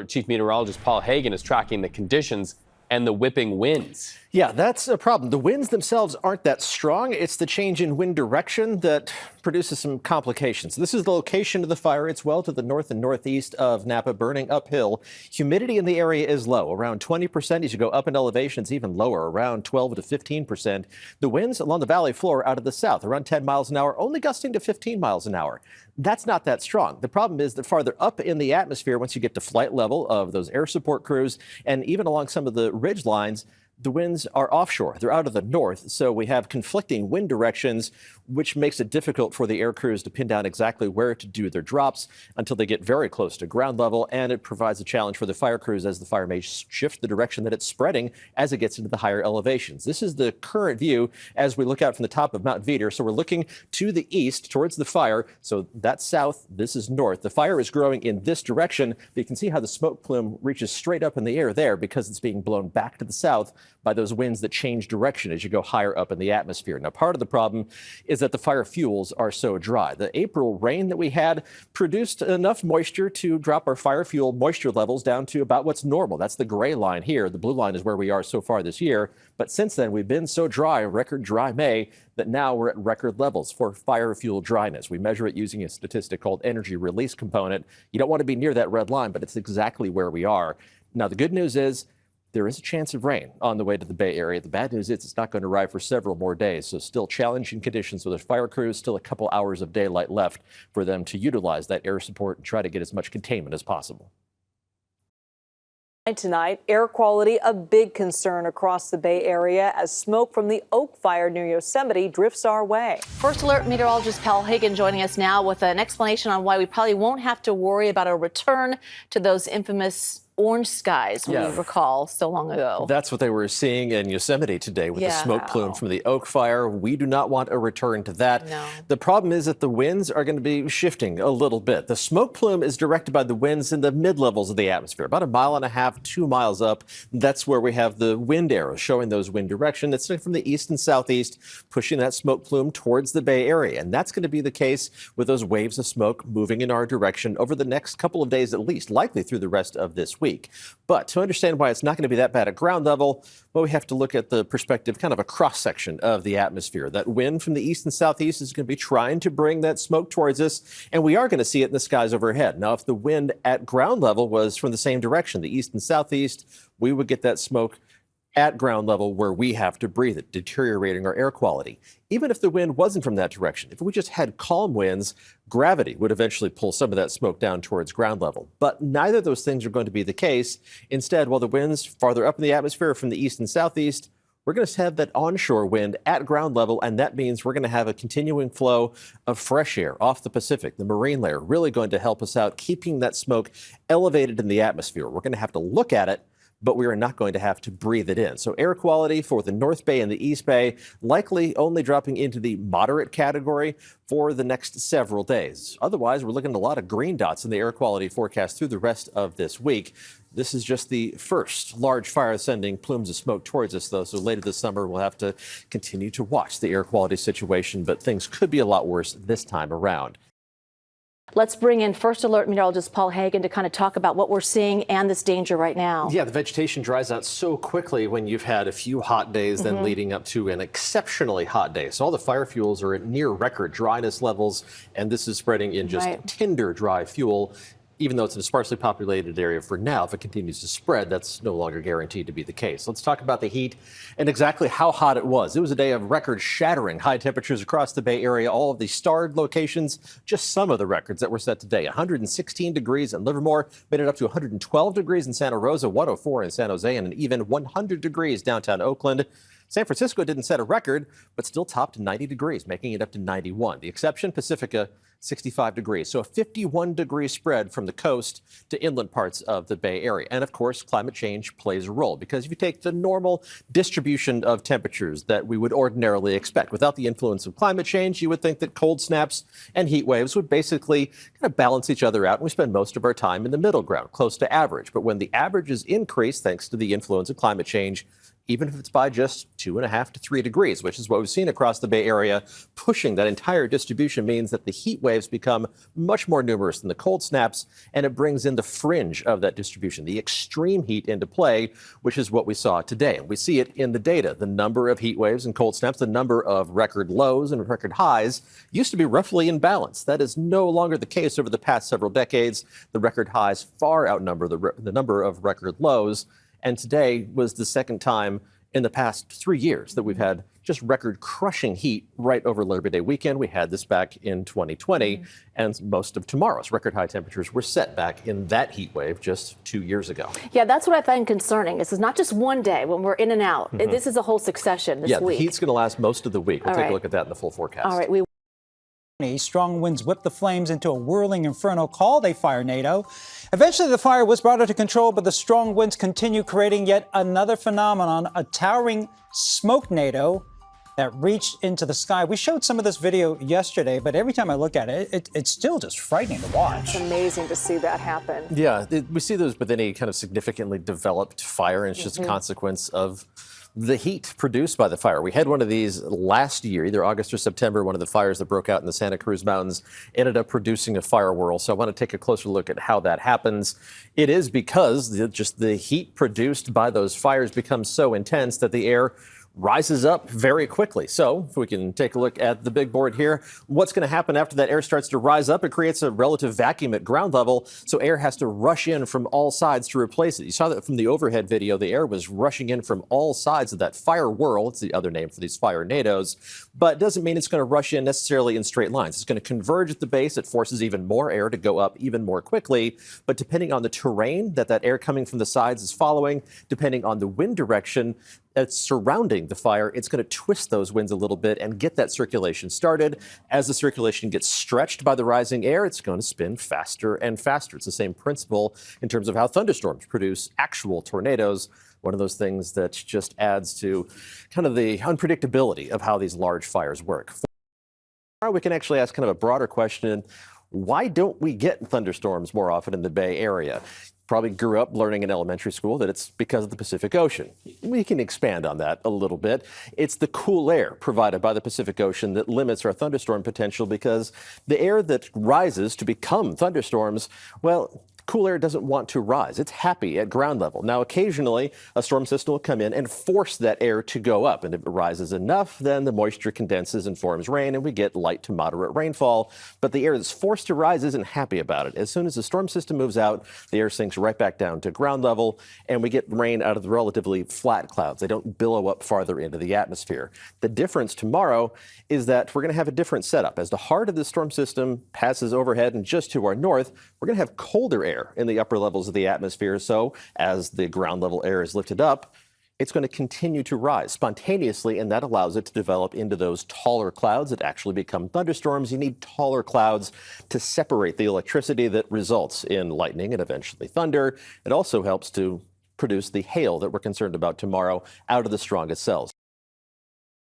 Chief Meteorologist Paul Hagan is tracking the conditions and the whipping winds. Yeah, that's a problem. The winds themselves aren't that strong. It's the change in wind direction that produces some complications. This is the location of the fire. It's well to the north and northeast of Napa, burning uphill. Humidity in the area is low, around 20%. As you go up in elevations, even lower, around 12 to 15%. The winds along the valley floor out of the south, around 10 miles an hour, only gusting to 15 miles an hour. That's not that strong. The problem is that farther up in the atmosphere, once you get to flight level of those air support crews, and even along some of the ridge lines, the winds are offshore. They're out of the north, so we have conflicting wind directions, which makes it difficult for the air crews to pin down exactly where to do their drops until they get very close to ground level, and it provides a challenge for the fire crews as the fire may shift the direction that it's spreading as it gets into the higher elevations. This is the current view as we look out from the top of Mount Veeder. So we're looking to the east towards the fire. So that's south, this is north. The fire is growing in this direction, but you can see how the smoke plume reaches straight up in the air there because it's being blown back to the south by those winds that change direction as you go higher up in the atmosphere. Now, part of the problem is that the fire fuels are so dry. The April rain that we had produced enough moisture to drop our fire fuel moisture levels down to about what's normal. That's the gray line here. The blue line is where we are so far this year. But since then, we've been so dry, record dry May, that now we're at record levels for fire fuel dryness. We measure it using a statistic called energy release component. You don't want to be near that red line, but it's exactly where we are. Now, the good news is there is a chance of rain on the way to the Bay Area. The bad news is it's not going to arrive for several more days, so still challenging conditions for the fire crews, still a couple hours of daylight left for them to utilize that air support and try to get as much containment as possible. Tonight, air quality a big concern across the Bay Area as smoke from the Oak Fire near Yosemite drifts our way. First Alert meteorologist Paul Hagan joining us now with an explanation on why we probably won't have to worry about a return to those infamous orange skies we recall so long ago. That's what they were seeing in Yosemite today with the smoke plume from the Oak Fire. We do not want a return to that. No. The problem is that the winds are going to be shifting a little bit. The smoke plume is directed by the winds in the mid-levels of the atmosphere, about 1.5 miles, 2 miles up. That's where we have the wind arrows showing those wind direction. It's from the east and southeast, pushing that smoke plume towards the Bay Area. And that's going to be the case with those waves of smoke moving in our direction over the next couple of days at least, likely through the rest of this week. But to understand why it's not going to be that bad at ground level, well, we have to look at the perspective, kind of a cross-section of the atmosphere. That wind from the east and southeast is going to be trying to bring that smoke towards us, and we are going to see it in the skies overhead. Now, if the wind at ground level was from the same direction, the east and southeast, we would get that smoke at ground level where we have to breathe it, deteriorating our air quality. Even if the wind wasn't from that direction, if we just had calm winds, gravity would eventually pull some of that smoke down towards ground level. But neither of those things are going to be the case. Instead, while the winds farther up in the atmosphere from the east and southeast, we're going to have that onshore wind at ground level, and that means we're going to have a continuing flow of fresh air off the Pacific, the marine layer, really going to help us out, keeping that smoke elevated in the atmosphere. We're going to have to look at it, but we are not going to have to breathe it in. So air quality for the North Bay and the East Bay likely only dropping into the moderate category for the next several days. Otherwise, we're looking at a lot of green dots in the air quality forecast through the rest of this week. This is just the first large fire sending plumes of smoke towards us, though. So later this summer, we'll have to continue to watch the air quality situation, but things could be a lot worse this time around. Let's bring in First Alert meteorologist Paul Hagan to kind of talk about what we're seeing and this danger right now. Yeah, the vegetation dries out so quickly when you've had a few hot days, then leading up to an exceptionally hot day. So all the fire fuels are at near record dryness levels, and this is spreading in just tinder dry fuel. Even though it's in a sparsely populated area for now, if it continues to spread, that's no longer guaranteed to be the case. Let's talk about the heat and exactly how hot it was. It was a day of record-shattering high temperatures across the Bay Area. All of the starred locations, just some of the records that were set today. 116 degrees in Livermore, made it up to 112 degrees in Santa Rosa, 104 in San Jose, and an even 100 degrees downtown Oakland. San Francisco didn't set a record, but still topped 90 degrees, making it up to 91. The exception, Pacifica, 65 degrees. So a 51-degree spread from the coast to inland parts of the Bay Area. And of course, climate change plays a role, because if you take the normal distribution of temperatures that we would ordinarily expect, without the influence of climate change, you would think that cold snaps and heat waves would basically kind of balance each other out. And we spend most of our time in the middle ground, close to average. But when the averages increase, thanks to the influence of climate change, even if it's by just 2.5 to 3 degrees, which is what we've seen across the Bay Area. Pushing that entire distribution means that the heat waves become much more numerous than the cold snaps, and it brings in the fringe of that distribution, the extreme heat into play, which is what we saw today. And we see it in the data. The number of heat waves and cold snaps, the number of record lows and record highs used to be roughly in balance. That is no longer the case over the past several decades. The record highs far outnumber the number of record lows. And today was the second time in the past 3 years that we've had just record-crushing heat right over Labor Day weekend. We had this back in 2020, and most of tomorrow's record-high temperatures were set back in that heat wave just 2 years ago. Yeah, that's what I find concerning. This is not just one day when we're in and out. This is a whole succession this week. The heat's going to last most of the week. We'll All take right. a look at that in the full forecast. All right, Strong winds whipped the flames into a whirling inferno called a firenado. Eventually, the fire was brought under control, but the strong winds continue creating yet another phenomenon, a towering smoke-nado that reached into the sky. We showed some of this video yesterday, but every time I look at it, it's still just frightening to watch. It's amazing to see that happen. Yeah, we see those with any kind of significantly developed fire, and it's just a consequence of the heat produced by the fire. We had one of these last year, either August or September. One of the fires that broke out in the Santa Cruz Mountains ended up producing a fire whirl. So I want to take a closer look at how that happens. It is because just the heat produced by those fires becomes so intense that the air rises up very quickly. So if we can take a look at the big board here, what's going to happen after that air starts to rise up? It creates a relative vacuum at ground level, so air has to rush in from all sides to replace it. You saw that from the overhead video. The air was rushing in from all sides of that fire whirl. It's the other name for these firenados, but it doesn't mean it's going to rush in necessarily in straight lines. It's going to converge at the base. It forces even more air to go up even more quickly, but depending on the terrain that air coming from the sides is following, depending on the wind direction that's surrounding the fire, it's going to twist those winds a little bit and get that circulation started. As the circulation gets stretched by the rising air, it's going to spin faster and faster. It's the same principle in terms of how thunderstorms produce actual tornadoes. One of those things that just adds to kind of the unpredictability of how these large fires work. We can actually ask kind of a broader question. Why don't we get thunderstorms more often in the Bay Area? Probably grew up learning in elementary school that it's because of the Pacific Ocean. We can expand on that a little bit. It's the cool air provided by the Pacific Ocean that limits our thunderstorm potential, because the air that rises to become thunderstorms, well, cool air doesn't want to rise. It's happy at ground level. Now, occasionally, a storm system will come in and force that air to go up. And if it rises enough, then the moisture condenses and forms rain, and we get light to moderate rainfall. But the air that's forced to rise isn't happy about it. As soon as the storm system moves out, the air sinks right back down to ground level, and we get rain out of the relatively flat clouds. They don't billow up farther into the atmosphere. The difference tomorrow is that we're going to have a different setup. As the heart of the storm system passes overhead and just to our north, we're going to have colder air in the upper levels of the atmosphere. So as the ground level air is lifted up, it's going to continue to rise spontaneously, and that allows it to develop into those taller clouds that actually become thunderstorms. You need taller clouds to separate the electricity that results in lightning and eventually thunder. It also helps to produce the hail that we're concerned about tomorrow out of the strongest cells.